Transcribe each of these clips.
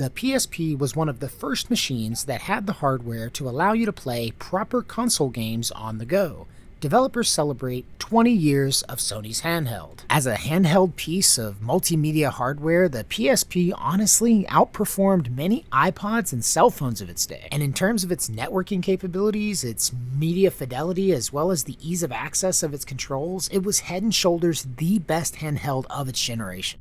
The PSP was one of the first machines that had the hardware to allow you to play proper console games on the go. Developers celebrate 20 years of Sony's Handheld. As a handheld piece of multimedia hardware, the PSP honestly outperformed many iPods and cell phones of its day. And in terms of its networking capabilities, its media fidelity, as well as the ease of access of its controls, it was head and shoulders the best handheld of its generation.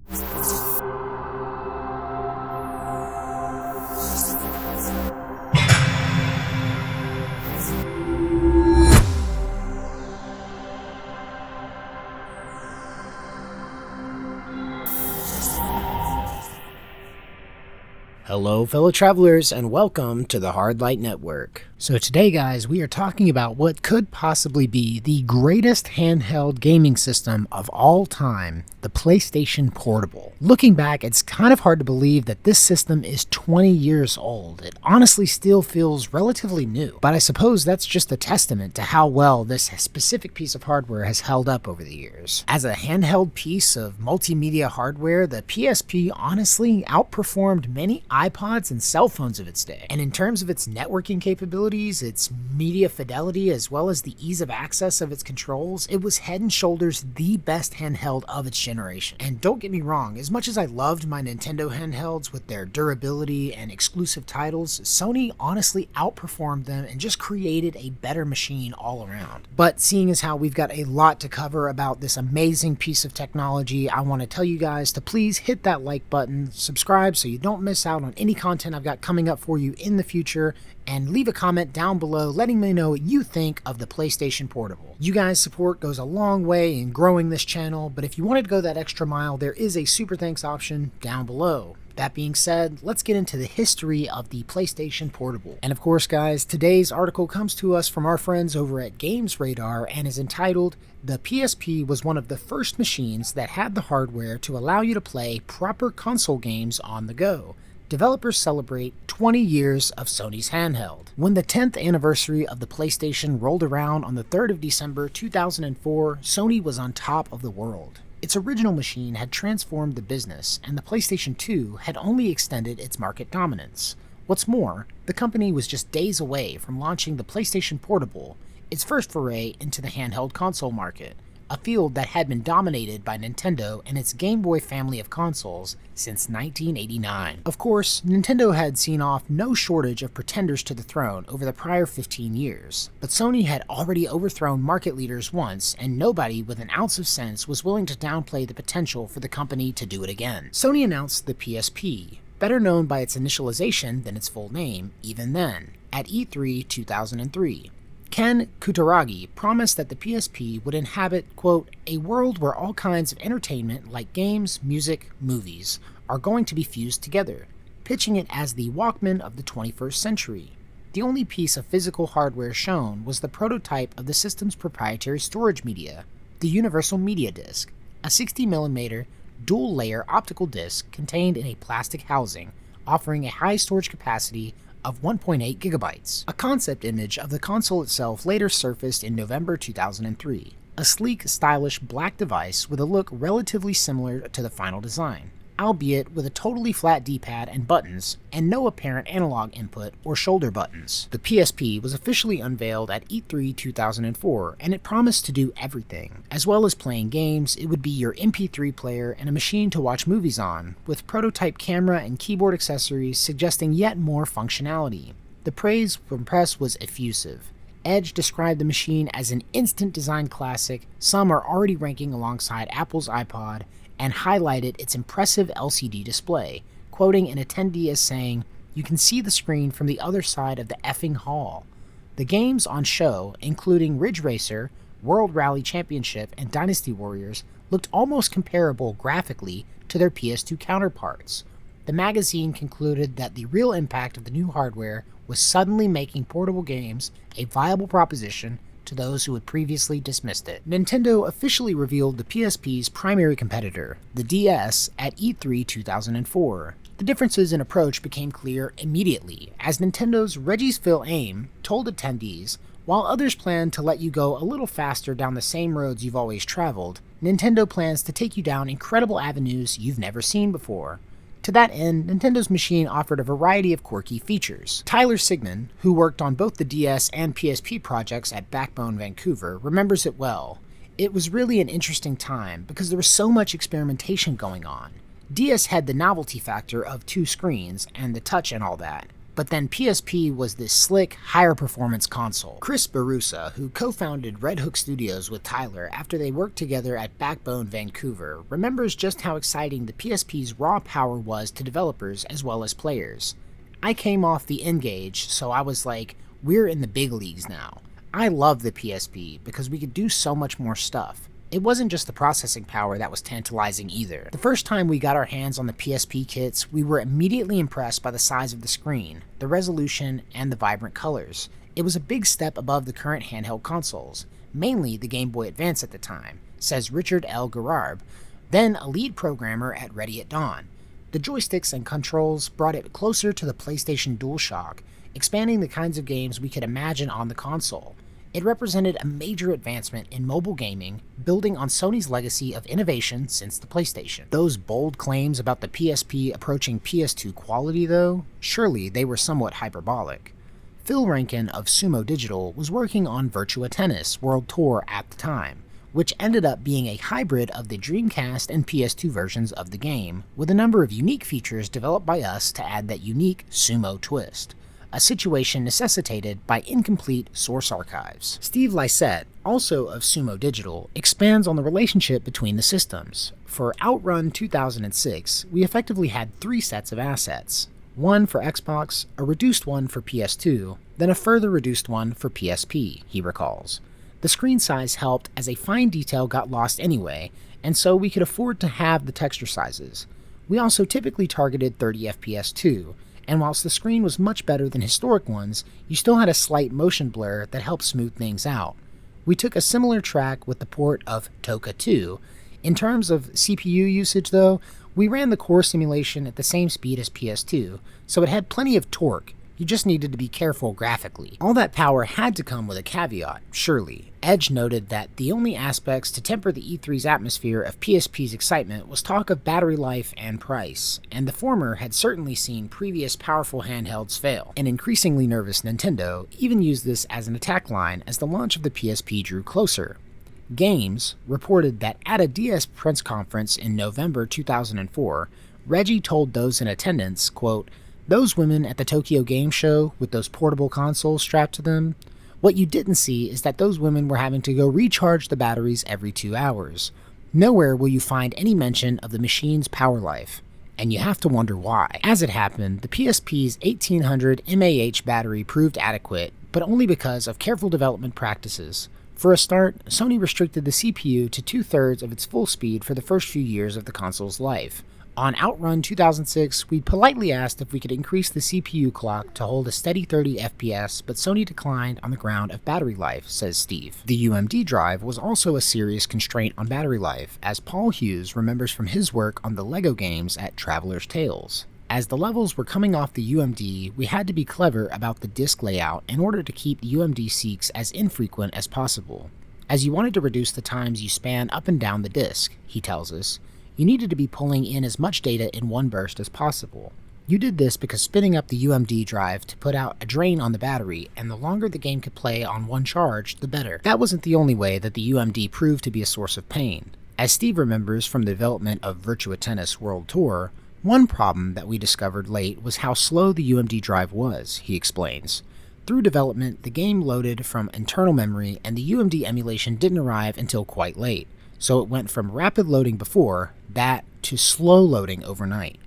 Hello fellow travelers and welcome to the Hard Light Network. So today guys, we are talking about what could possibly be the greatest handheld gaming system of all time, the PlayStation Portable. Looking back, it's kind of hard to believe that this system is 20 years old. It honestly still feels relatively new, but I suppose that's just a testament to how well this specific piece of hardware has held up over the years. As a handheld piece of multimedia hardware, the PSP honestly outperformed many iPods and cell phones of its day. And in terms of its networking capabilities, its media fidelity, as well as the ease of access of its controls, it was head and shoulders the best handheld of its generation. And don't get me wrong, as much as I loved my Nintendo handhelds with their durability and exclusive titles, Sony honestly outperformed them and just created a better machine all around. But seeing as how we've got a lot to cover about this amazing piece of technology, I want to tell you guys to please hit that like button, subscribe so you don't miss out on any content I've got coming up for you in the future, and leave a comment down below letting me know what you think of the PlayStation Portable. You guys' support goes a long way in growing this channel, but if you wanted to go that extra mile, there is a super thanks option down below. That being said, let's get into the history of the PlayStation Portable. And of course guys, today's article comes to us from our friends over at Games Radar and is entitled, "The PSP was one of the first machines that had the hardware to allow you to play proper console games on the go. Developers celebrate 20 years of Sony's Handheld." When the 10th anniversary of the PlayStation rolled around on the 3rd of December 2004, Sony was on top of the world. Its original machine had transformed the business, and the PlayStation 2 had only extended its market dominance. What's more, the company was just days away from launching the PlayStation Portable, its first foray into the handheld console market, a field that had been dominated by Nintendo and its Game Boy family of consoles since 1989. Of course, Nintendo had seen off no shortage of pretenders to the throne over the prior 15 years, but Sony had already overthrown market leaders once, and nobody with an ounce of sense was willing to downplay the potential for the company to do it again. Sony announced the PSP, better known by its initialization than its full name, even then, at E3 2003. Ken Kutaragi promised that the PSP would inhabit, quote, "a world where all kinds of entertainment like games, music, movies are going to be fused together," pitching it as the Walkman of the 21st century. The only piece of physical hardware shown was the prototype of the system's proprietary storage media, the Universal Media Disc, a 60mm dual-layer optical disc contained in a plastic housing, offering a high storage capacity of 1.8 gigabytes. A concept image of the console itself later surfaced in November 2003, a sleek, stylish black device with a look relatively similar to the final design, albeit with a totally flat D-pad and buttons, and no apparent analog input or shoulder buttons. The PSP was officially unveiled at E3 2004, and it promised to do everything. As well as playing games, it would be your MP3 player and a machine to watch movies on, with prototype camera and keyboard accessories suggesting yet more functionality. The praise from press was effusive. Edge described the machine as an instant design classic, some are already ranking alongside Apple's iPod, and highlighted its impressive LCD display, quoting an attendee as saying, "You can see the screen from the other side of the effing hall." The games on show, including Ridge Racer, World Rally Championship, and Dynasty Warriors, looked almost comparable graphically to their PS2 counterparts. The magazine concluded that the real impact of the new hardware was suddenly making portable games a viable proposition to those who had previously dismissed it. Nintendo officially revealed the PSP's primary competitor, the DS, at E3 2004. The differences in approach became clear immediately, as Nintendo's Reggie's Phil-Aim told attendees, while others plan to let you go a little faster down the same roads you've always traveled, Nintendo plans to take you down incredible avenues you've never seen before. To that end, Nintendo's machine offered a variety of quirky features. Tyler Sigmund, who worked on both the DS and PSP projects at Backbone Vancouver, remembers it well. It was really an interesting time because there was so much experimentation going on. DS had the novelty factor of 2 screens and the touch and all that, but then PSP was this slick, higher performance console. Chris Barusa, who co-founded Red Hook Studios with Tyler after they worked together at Backbone Vancouver, remembers just how exciting the PSP's raw power was to developers as well as players. I came off the N-Gage, so I was like, we're in the big leagues now. I love the PSP because we could do so much more stuff. It wasn't just the processing power that was tantalizing either. The first time we got our hands on the PSP kits, we were immediately impressed by the size of the screen, the resolution, and the vibrant colors. It was a big step above the current handheld consoles, mainly the Game Boy Advance at the time, says Richard L. Gararb, then a lead programmer at Ready at Dawn. The joysticks and controls brought it closer to the PlayStation DualShock, expanding the kinds of games we could imagine on the console. It represented a major advancement in mobile gaming, building on Sony's legacy of innovation since the PlayStation. Those bold claims about the PSP approaching PS2 quality, though, surely they were somewhat hyperbolic. Phil Rankin of Sumo Digital was working on Virtua Tennis World Tour at the time, which ended up being a hybrid of the Dreamcast and PS2 versions of the game, with a number of unique features developed by us to add that unique Sumo twist. A situation necessitated by incomplete source archives. Steve Lysette, also of Sumo Digital, expands on the relationship between the systems. For Outrun 2006, we effectively had 3 sets of assets. One for Xbox, a reduced one for PS2, then a further reduced one for PSP, he recalls. The screen size helped as a fine detail got lost anyway, and so we could afford to have the texture sizes. We also typically targeted 30 FPS too, and whilst the screen was much better than historic ones, you still had a slight motion blur that helped smooth things out. We took a similar track with the port of Toka 2. In terms of CPU usage though, we ran the core simulation at the same speed as PS2, so it had plenty of torque. You just needed to be careful graphically. All that power had to come with a caveat, surely. Edge noted that the only aspects to temper the E3's atmosphere of PSP's excitement was talk of battery life and price, and the former had certainly seen previous powerful handhelds fail. An increasingly nervous Nintendo even used this as an attack line as the launch of the PSP drew closer. Games reported that at a DS press conference in November 2004, Reggie told those in attendance, quote, "Those women at the Tokyo Game Show with those portable consoles strapped to them, what you didn't see is that those women were having to go recharge the batteries every 2 hours. Nowhere will you find any mention of the machine's power life, and you have to wonder why." As it happened, the PSP's 1800 mAh battery proved adequate, but only because of careful development practices. For a start, Sony restricted the CPU to 2/3 of its full speed for the first few years of the console's life. On Outrun 2006, we politely asked if we could increase the CPU clock to hold a steady 30 FPS, but Sony declined on the ground of battery life, says Steve. The UMD drive was also a serious constraint on battery life, as Paul Hughes remembers from his work on the LEGO games at Traveler's Tales. As the levels were coming off the UMD, we had to be clever about the disc layout in order to keep the UMD seeks as infrequent as possible, as you wanted to reduce the times you span up and down the disc, he tells us. You needed to be pulling in as much data in one burst as possible. You did this because spinning up the UMD drive to put out a drain on the battery, and the longer the game could play on one charge, the better. That wasn't the only way that the UMD proved to be a source of pain. As Steve remembers from the development of Virtua Tennis World Tour, one problem that we discovered late was how slow the UMD drive was, he explains. Through development, the game loaded from internal memory, and the UMD emulation didn't arrive until quite late. So it went from rapid loading before that to slow loading overnight.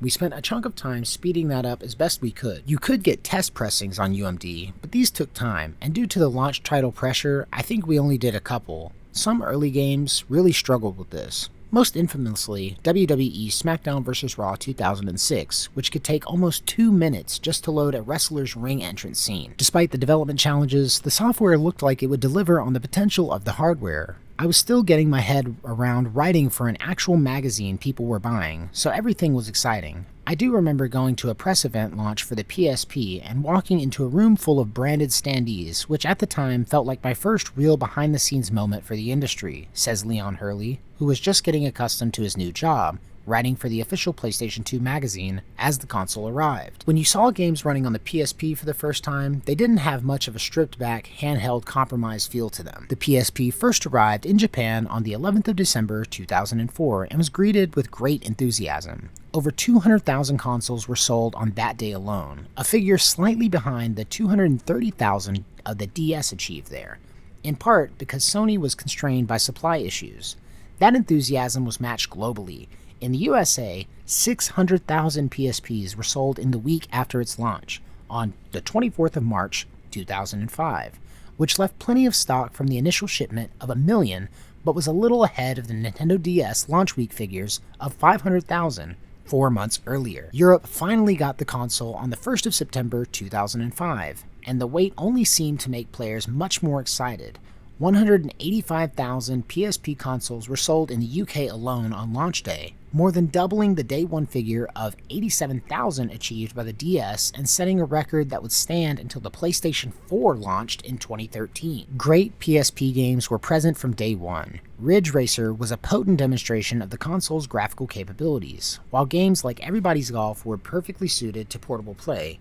We spent a chunk of time speeding that up as best we could. You could get test pressings on UMD, but these took time, and due to the launch title pressure, I think we only did a couple. Some early games really struggled with this. Most infamously, WWE SmackDown vs. Raw 2006, which could take almost 2 minutes just to load a wrestler's ring entrance scene. Despite the development challenges, the software looked like it would deliver on the potential of the hardware. I was still getting my head around writing for an actual magazine people were buying, so everything was exciting. I do remember going to a press event launch for the PSP and walking into a room full of branded standees, which at the time felt like my first real behind-the-scenes moment for the industry, says Leon Hurley, who was just getting accustomed to his new job, writing for the official PlayStation 2 magazine as the console arrived. When you saw games running on the PSP for the first time, they didn't have much of a stripped-back, handheld compromise feel to them. The PSP first arrived in Japan on the 11th of December 2004 and was greeted with great enthusiasm. Over 200,000 consoles were sold on that day alone, a figure slightly behind the 230,000 of the DS achieved there, in part because Sony was constrained by supply issues. That enthusiasm was matched globally. In the USA, 600,000 PSPs were sold in the week after its launch, on the 24th of March 2005, which left plenty of stock from the initial shipment of 1 million, but was a little ahead of the Nintendo DS launch week figures of 500,000 4 months earlier. Europe finally got the console on the 1st of September 2005, and the wait only seemed to make players much more excited. 185,000 PSP consoles were sold in the UK alone on launch day, more than doubling the day one figure of 87,000 achieved by the DS and setting a record that would stand until the PlayStation 4 launched in 2013. Great PSP games were present from day one. Ridge Racer was a potent demonstration of the console's graphical capabilities. While games like Everybody's Golf were perfectly suited to portable play,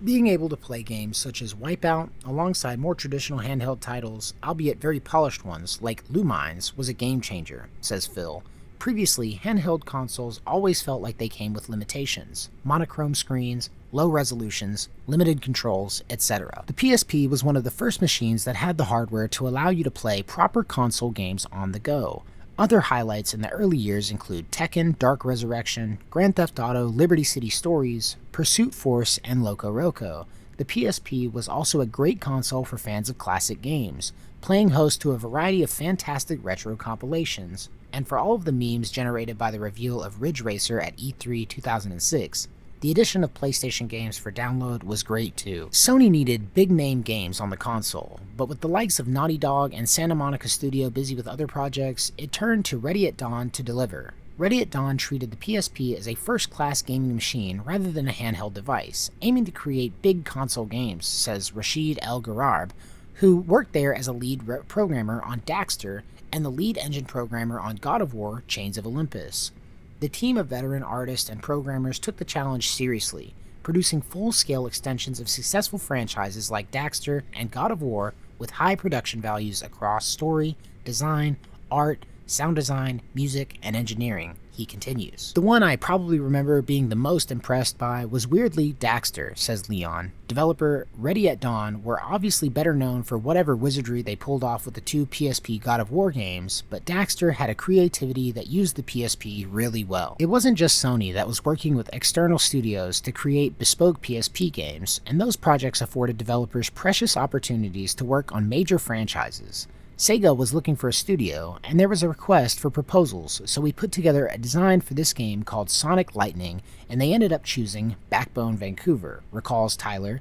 being able to play games such as Wipeout alongside more traditional handheld titles, albeit very polished ones like Lumines, was a game changer, says Phil. Previously, handheld consoles always felt like they came with limitations: monochrome screens, low resolutions, limited controls, etc. The PSP was one of the first machines that had the hardware to allow you to play proper console games on the go. Other highlights in the early years include Tekken, Dark Resurrection, Grand Theft Auto, Liberty City Stories, Pursuit Force, and Loco Roco. The PSP was also a great console for fans of classic games, playing host to a variety of fantastic retro compilations, and for all of the memes generated by the reveal of Ridge Racer at E3 2006. The addition of PlayStation games for download was great too. Sony needed big-name games on the console, but with the likes of Naughty Dog and Santa Monica Studio busy with other projects, it turned to Ready at Dawn to deliver. Ready at Dawn treated the PSP as a first-class gaming machine rather than a handheld device, aiming to create big console games, says Rashid El Garab, who worked there as a lead programmer on Daxter and the lead engine programmer on God of War: Chains of Olympus. The team of veteran artists and programmers took the challenge seriously, producing full-scale extensions of successful franchises like Daxter and God of War with high production values across story, design, art, sound design, music, and engineering, he continues. The one I probably remember being the most impressed by was weirdly Daxter, says Leon. Developer Ready at Dawn were obviously better known for whatever wizardry they pulled off with the two PSP God of War games, but Daxter had a creativity that used the PSP really well. It wasn't just Sony that was working with external studios to create bespoke PSP games, and those projects afforded developers precious opportunities to work on major franchises. Sega was looking for a studio, and there was a request for proposals, so we put together a design for this game called Sonic Lightning, and they ended up choosing Backbone Vancouver, recalls Tyler,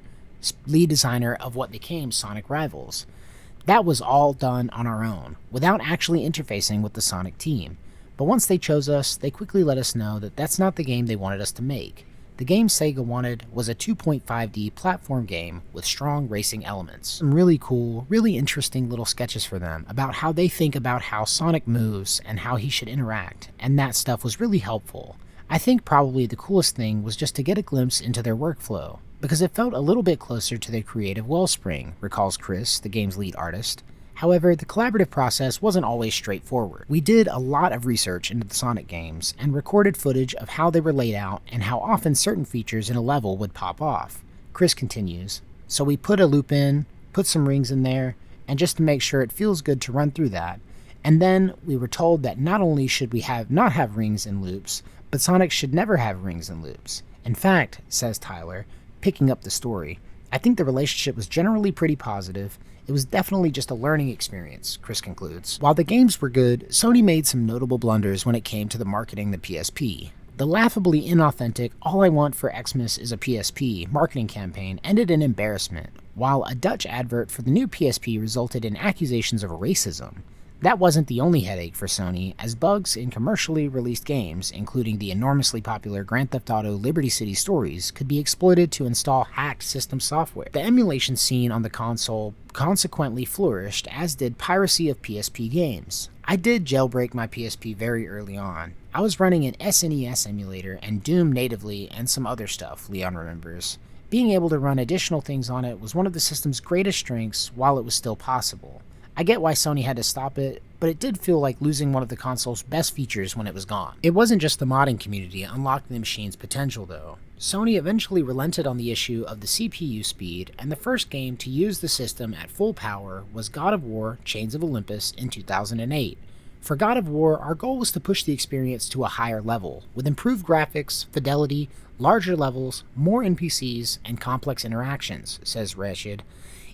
lead designer of what became Sonic Rivals. That was all done on our own, without actually interfacing with the Sonic team. But once they chose us, they quickly let us know that that's not the game they wanted us to make. The game Sega wanted was a 2.5D platform game with strong racing elements. Some really cool, really interesting little sketches for them about how they think about how Sonic moves and how he should interact, and that stuff was really helpful. I think probably the coolest thing was just to get a glimpse into their workflow, because it felt a little bit closer to their creative wellspring, recalls Chris, the game's lead artist. However, the collaborative process wasn't always straightforward. We did a lot of research into the Sonic games and recorded footage of how they were laid out and how often certain features in a level would pop off. Chris continues, so we put a loop in, put some rings in there, and just to make sure it feels good to run through that. And then we were told that not only should we not have rings and loops, but Sonic should never have rings and loops. In fact, says Tyler, picking up the story, I think the relationship was generally pretty positive. It was definitely just a learning experience, Chris concludes. While the games were good, Sony made some notable blunders when it came to the marketing the PSP. The laughably inauthentic "All I Want for Xmas is a PSP" marketing campaign ended in embarrassment, while a Dutch advert for the new PSP resulted in accusations of racism. That wasn't the only headache for Sony, as bugs in commercially released games, including the enormously popular Grand Theft Auto Liberty City Stories, could be exploited to install hacked system software. The emulation scene on the console consequently flourished, as did piracy of PSP games. I did jailbreak my PSP very early on. I was running an SNES emulator and Doom natively and some other stuff, Leon remembers. Being able to run additional things on it was one of the system's greatest strengths while it was still possible. I get why Sony had to stop it, but it did feel like losing one of the console's best features when it was gone. It wasn't just the modding community unlocking the machine's potential though. Sony eventually relented on the issue of the CPU speed, and the first game to use the system at full power was God of War: Chains of Olympus in 2008. For God of War, our goal was to push the experience to a higher level, with improved graphics, fidelity, larger levels, more NPCs, and complex interactions, says Rashid.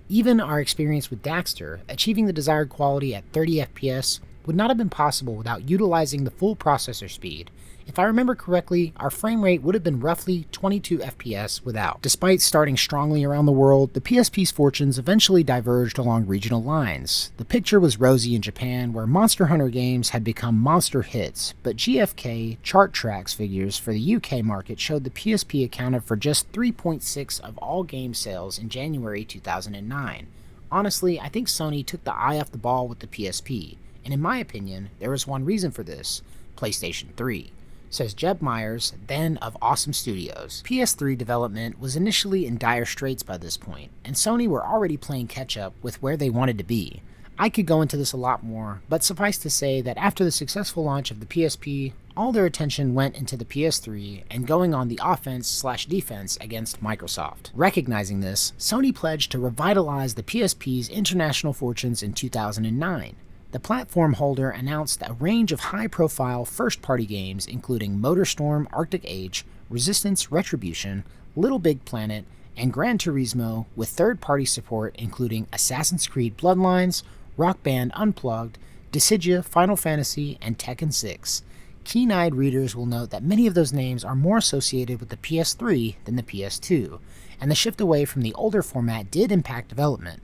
Even our experience with Daxter, achieving the desired quality at 30 FPS, would not have been possible without utilizing the full processor speed. If I remember correctly, our frame rate would have been roughly 22 FPS without. Despite starting strongly around the world, the PSP's fortunes eventually diverged along regional lines. The picture was rosy in Japan, where Monster Hunter games had become monster hits, but GfK chart tracks figures for the UK market showed the PSP accounted for just 3.6% of all game sales in January 2009. Honestly, I think Sony took the eye off the ball with the PSP, and in my opinion, there was one reason for this: PlayStation 3. Says Jeb Myers, then of Awesome Studios. PS3 development was initially in dire straits by this point, and Sony were already playing catch-up with where they wanted to be. I could go into this a lot more, but suffice to say that after the successful launch of the PSP, all their attention went into the PS3 and going on the offense/defense against Microsoft. Recognizing this, Sony pledged to revitalize the PSP's international fortunes in 2009. The platform holder announced a range of high-profile first-party games including MotorStorm Arctic Age, Resistance Retribution, Little Big Planet, and Gran Turismo, with third-party support including Assassin's Creed Bloodlines, Rock Band Unplugged, Dissidia Final Fantasy, and Tekken 6. Keen-eyed readers will note that many of those names are more associated with the PS3 than the PS2, and the shift away from the older format did impact development.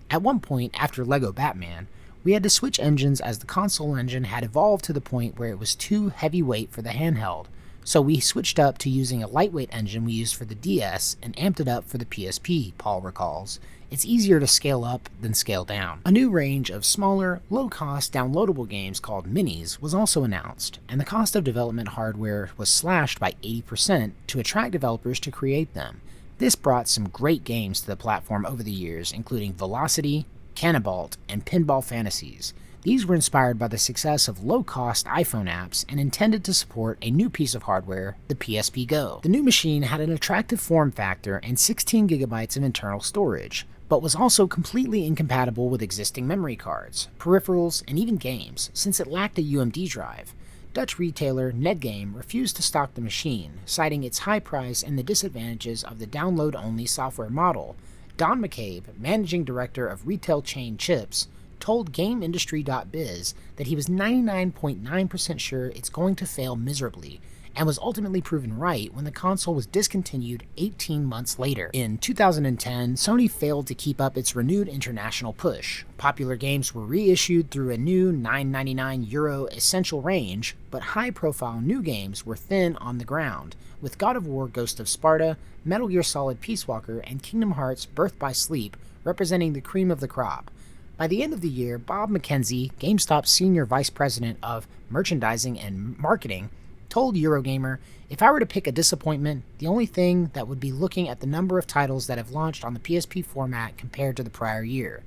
At one point, after LEGO Batman, we had to switch engines as the console engine had evolved to the point where it was too heavyweight for the handheld, so we switched up to using a lightweight engine we used for the DS and amped it up for the PSP, Paul recalls. It's easier to scale up than scale down. A new range of smaller, low-cost, downloadable games called Minis was also announced, and the cost of development hardware was slashed by 80% to attract developers to create them. This brought some great games to the platform over the years, including Velocity, Cannibalt, and Pinball Fantasies. These were inspired by the success of low-cost iPhone apps and intended to support a new piece of hardware, the PSP Go. The new machine had an attractive form factor and 16 gigabytes of internal storage, but was also completely incompatible with existing memory cards, peripherals, and even games, since it lacked a UMD drive. Dutch retailer Netgame refused to stock the machine, citing its high price and the disadvantages of the download-only software model. Don McCabe, managing director of retail chain Chips, told GameIndustry.biz that he was 99.9% sure it's going to fail miserably, and was ultimately proven right when the console was discontinued 18 months later. In 2010, Sony failed to keep up its renewed international push. Popular games were reissued through a new €9.99 essential range, but high-profile new games were thin on the ground, with God of War Ghost of Sparta, Metal Gear Solid Peace Walker, and Kingdom Hearts Birth by Sleep representing the cream of the crop. By the end of the year, Bob McKenzie, GameStop's senior vice president of merchandising and marketing, told Eurogamer, "If I were to pick a disappointment, the only thing that would be looking at the number of titles that have launched on the PSP format compared to the prior year.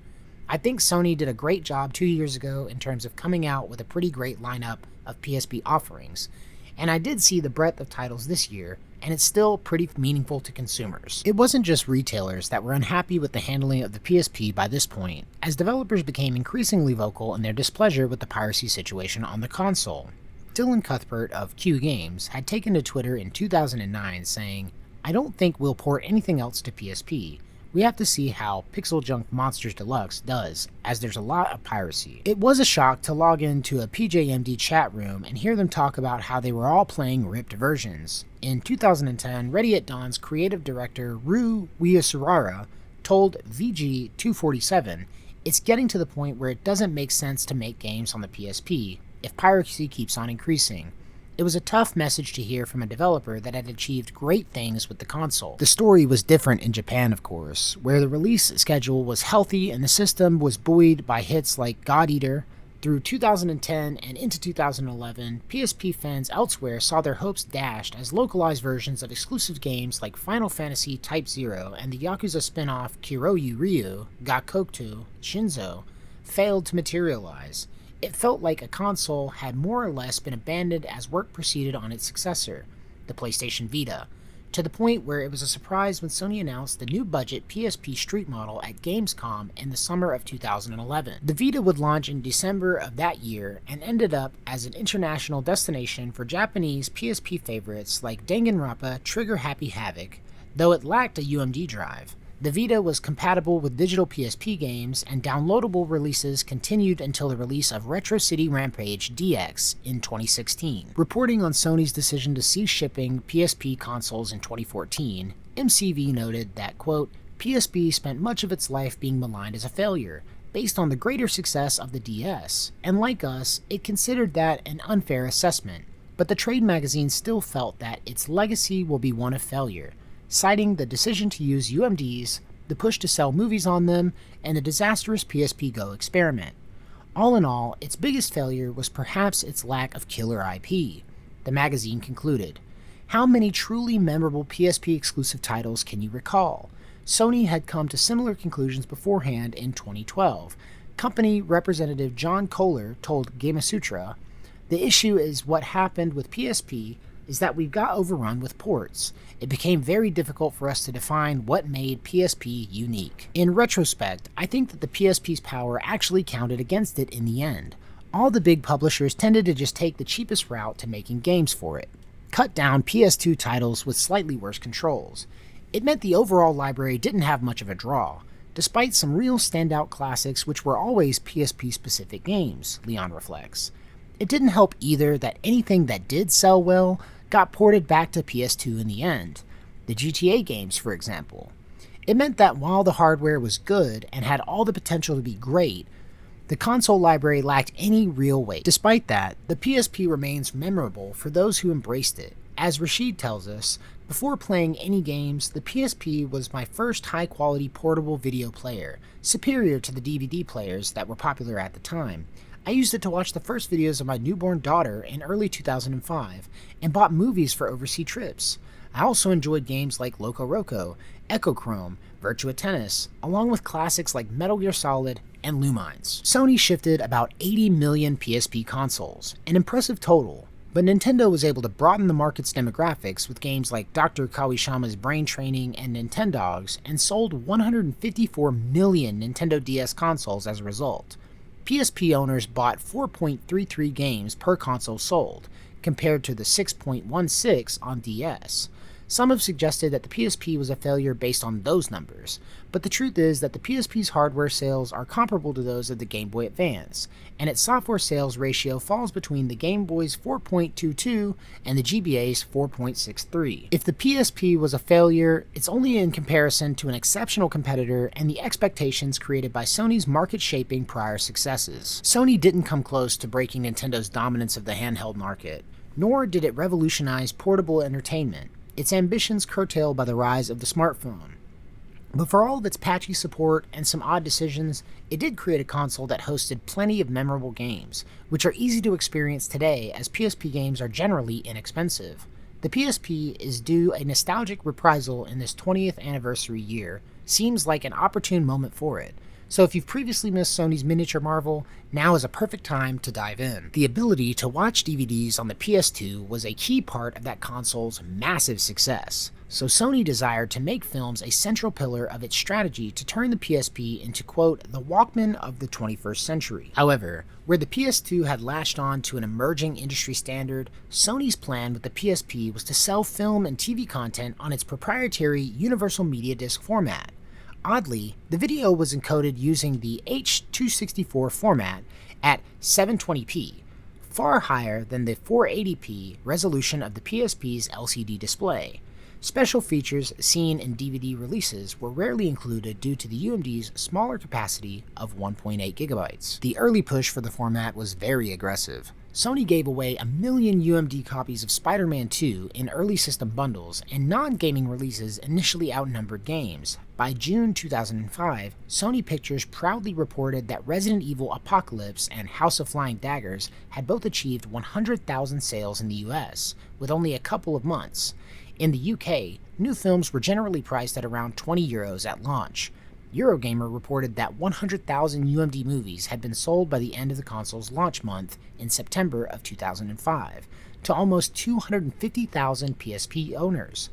I think Sony did a great job 2 years ago in terms of coming out with a pretty great lineup of PSP offerings, and I did see the breadth of titles this year, and it's still pretty meaningful to consumers." It wasn't just retailers that were unhappy with the handling of the PSP by this point, as developers became increasingly vocal in their displeasure with the piracy situation on the console. Dylan Cuthbert of Q Games had taken to Twitter in 2009 saying, "I don't think we'll port anything else to PSP. We have to see how Pixel Junk Monsters Deluxe does, as there's a lot of piracy." It was a shock to log into a PJMD chat room and hear them talk about how they were all playing ripped versions. In 2010, Ready at Dawn's creative director Ru Uesirara told VG247, "It's getting to the point where it doesn't make sense to make games on the PSP if piracy keeps on increasing." It was a tough message to hear from a developer that had achieved great things with the console. The story was different in Japan, of course, where the release schedule was healthy and the system was buoyed by hits like God Eater, Through 2010 and into 2011, PSP fans elsewhere saw their hopes dashed as localized versions of exclusive games like Final Fantasy Type 0 and the Yakuza spin-off Kiryu Ryu Gakoku Shinzo failed to materialize. It felt like a console had more or less been abandoned as work proceeded on its successor, the PlayStation Vita, to the point where it was a surprise when Sony announced the new budget PSP Street model at Gamescom in the summer of 2011. The Vita would launch in December of that year and ended up as an international destination for Japanese PSP favorites like Danganronpa Trigger Happy Havoc, though it lacked a UMD drive. The Vita was compatible with digital PSP games, and downloadable releases continued until the release of Retro City Rampage DX in 2016. Reporting on Sony's decision to cease shipping PSP consoles in 2014, MCV noted that, quote, PSP spent much of its life being maligned as a failure, based on the greater success of the DS, and like us, it considered that an unfair assessment, but the trade magazine still felt that its legacy will be one of failure, citing the decision to use UMDs, the push to sell movies on them, and the disastrous PSP Go experiment. All in all, its biggest failure was perhaps its lack of killer IP. The magazine concluded, "How many truly memorable PSP exclusive titles can you recall?" Sony had come to similar conclusions beforehand in 2012. Company representative John Kohler told Gamasutra, "The issue is what happened with PSP is that we got overrun with ports. It became very difficult for us to define what made PSP unique." In retrospect, I think that the PSP's power actually counted against it in the end. All the big publishers tended to just take the cheapest route to making games for it. Cut down PS2 titles with slightly worse controls. It meant the overall library didn't have much of a draw, despite some real standout classics which were always PSP-specific games, Leon reflects. It didn't help either that anything that did sell well got ported back to PS2 in the end. The GTA games, for example. It meant that while the hardware was good and had all the potential to be great, the console library lacked any real weight. Despite that, the PSP remains memorable for those who embraced it. As Rashid tells us, before playing any games, the PSP was my first high-quality portable video player, superior to the DVD players that were popular at the time. I used it to watch the first videos of my newborn daughter in early 2005, and bought movies for overseas trips. I also enjoyed games like Loco Roco, Echochrome, Virtua Tennis, along with classics like Metal Gear Solid and Lumines. Sony shifted about 80 million PSP consoles, an impressive total, but Nintendo was able to broaden the market's demographics with games like Dr. Kawashama's Brain Training and Nintendogs, and sold 154 million Nintendo DS consoles as a result. PSP owners bought 4.33 games per console sold, compared to the 6.16 on DS. Some have suggested that the PSP was a failure based on those numbers, but the truth is that the PSP's hardware sales are comparable to those of the Game Boy Advance, and its software sales ratio falls between the Game Boy's 4.22 and the GBA's 4.63. If the PSP was a failure, it's only in comparison to an exceptional competitor and the expectations created by Sony's market-shaping prior successes. Sony didn't come close to breaking Nintendo's dominance of the handheld market, nor did it revolutionize portable entertainment, its ambitions curtailed by the rise of the smartphone. But for all of its patchy support and some odd decisions, it did create a console that hosted plenty of memorable games, which are easy to experience today as PSP games are generally inexpensive. The PSP is due a nostalgic reprisal in this 20th anniversary year. Seems like an opportune moment for it. So if you've previously missed Sony's miniature marvel, now is a perfect time to dive in. The ability to watch DVDs on the PS2 was a key part of that console's massive success, so Sony desired to make films a central pillar of its strategy to turn the PSP into, quote, the Walkman of the 21st century. However, where the PS2 had latched on to an emerging industry standard, Sony's plan with the PSP was to sell film and TV content on its proprietary Universal Media Disc format. Oddly, the video was encoded using the H.264 format at 720p, far higher than the 480p resolution of the PSP's LCD display. Special features seen in DVD releases were rarely included due to the UMD's smaller capacity of 1.8 gigabytes. The early push for the format was very aggressive. Sony gave away 1 million UMD copies of Spider-Man 2 in early system bundles, and non-gaming releases initially outnumbered games. By June 2005, Sony Pictures proudly reported that Resident Evil Apocalypse and House of Flying Daggers had both achieved 100,000 sales in the US, with only a couple of months. In the UK, new films were generally priced at around €20 at launch. Eurogamer reported that 100,000 UMD movies had been sold by the end of the console's launch month in September of 2005 to almost 250,000 PSP owners.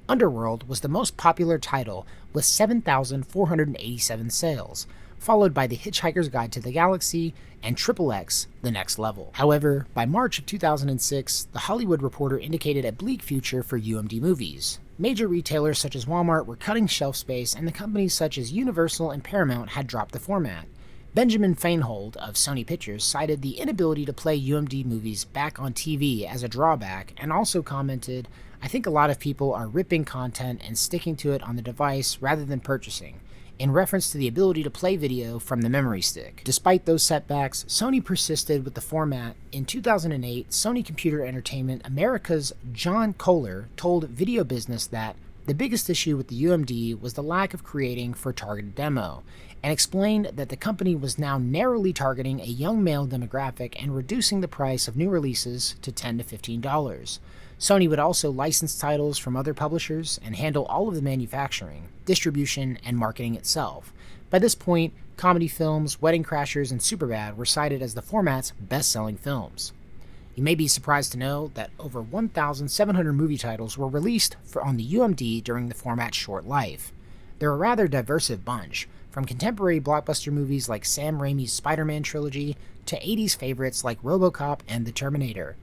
Underworld was the most popular title with 7,487 sales, followed by The Hitchhiker's Guide to the Galaxy and XXX The Next Level. However, by March of 2006, The Hollywood Reporter indicated a bleak future for UMD movies. Major retailers such as Walmart were cutting shelf space, and the companies such as Universal and Paramount had dropped the format. Benjamin Handheld of Sony Pictures cited the inability to play UMD movies back on TV as a drawback, and also commented, "I think a lot of people are ripping content and sticking to it on the device rather than purchasing," in reference to the ability to play video from the memory stick. Despite those setbacks, Sony persisted with the format. In 2008, Sony Computer Entertainment America's John Kohler told Video Business that the biggest issue with the UMD was the lack of creating for targeted demo, and explained that the company was now narrowly targeting a young male demographic and reducing the price of new releases to $10 to $15. Sony would also license titles from other publishers and handle all of the manufacturing, distribution, and marketing itself. By this point, comedy films, Wedding Crashers, and Superbad were cited as the format's best-selling films. You may be surprised to know that over 1,700 movie titles were released on the UMD during the format's short life. They're a rather diverse bunch, from contemporary blockbuster movies like Sam Raimi's Spider-Man trilogy to 80s favorites like RoboCop and The Terminator.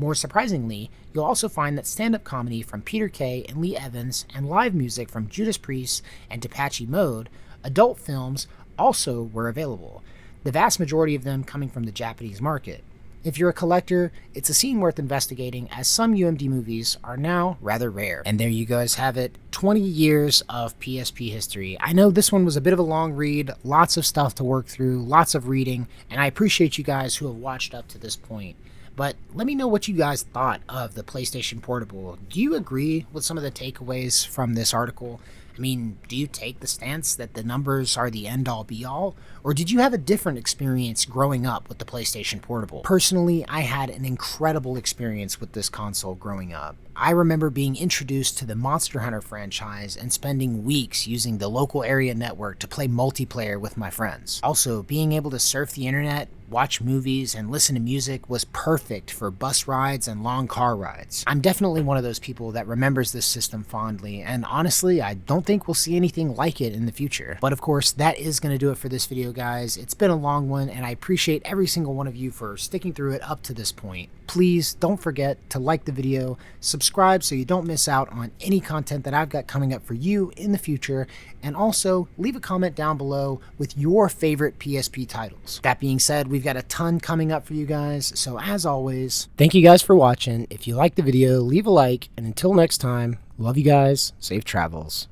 More surprisingly, you'll also find that stand-up comedy from Peter Kay and Lee Evans, and live music from Judas Priest and Depeche Mode, adult films also were available, the vast majority of them coming from the Japanese market. If you're a collector, it's a scene worth investigating, as some UMD movies are now rather rare. And there you guys have it, 20 years of PSP history. I know this one was a bit of a long read, lots of stuff to work through, lots of reading, and I appreciate you guys who have watched up to this point. But let me know what you guys thought of the PlayStation Portable. Do you agree with some of the takeaways from this article? I mean, do you take the stance that the numbers are the end-all be-all? Or did you have a different experience growing up with the PlayStation Portable? Personally, I had an incredible experience with this console growing up. I remember being introduced to the Monster Hunter franchise and spending weeks using the local area network to play multiplayer with my friends. Also, being able to surf the internet, watch movies, and listen to music was perfect for bus rides and long car rides. I'm definitely one of those people that remembers this system fondly, and honestly, I don't think we'll see anything like it in the future. But of course, that is going to do it for this video, guys. It's been a long one, and I appreciate every single one of you for sticking through it up to this point. Please don't forget to like the video, subscribe so you don't miss out on any content that I've got coming up for you in the future, and also leave a comment down below with your favorite PSP titles. That being said, we've got a ton coming up for you guys, so as always, thank you guys for watching. If you liked the video, leave a like, and until next time, love you guys, safe travels.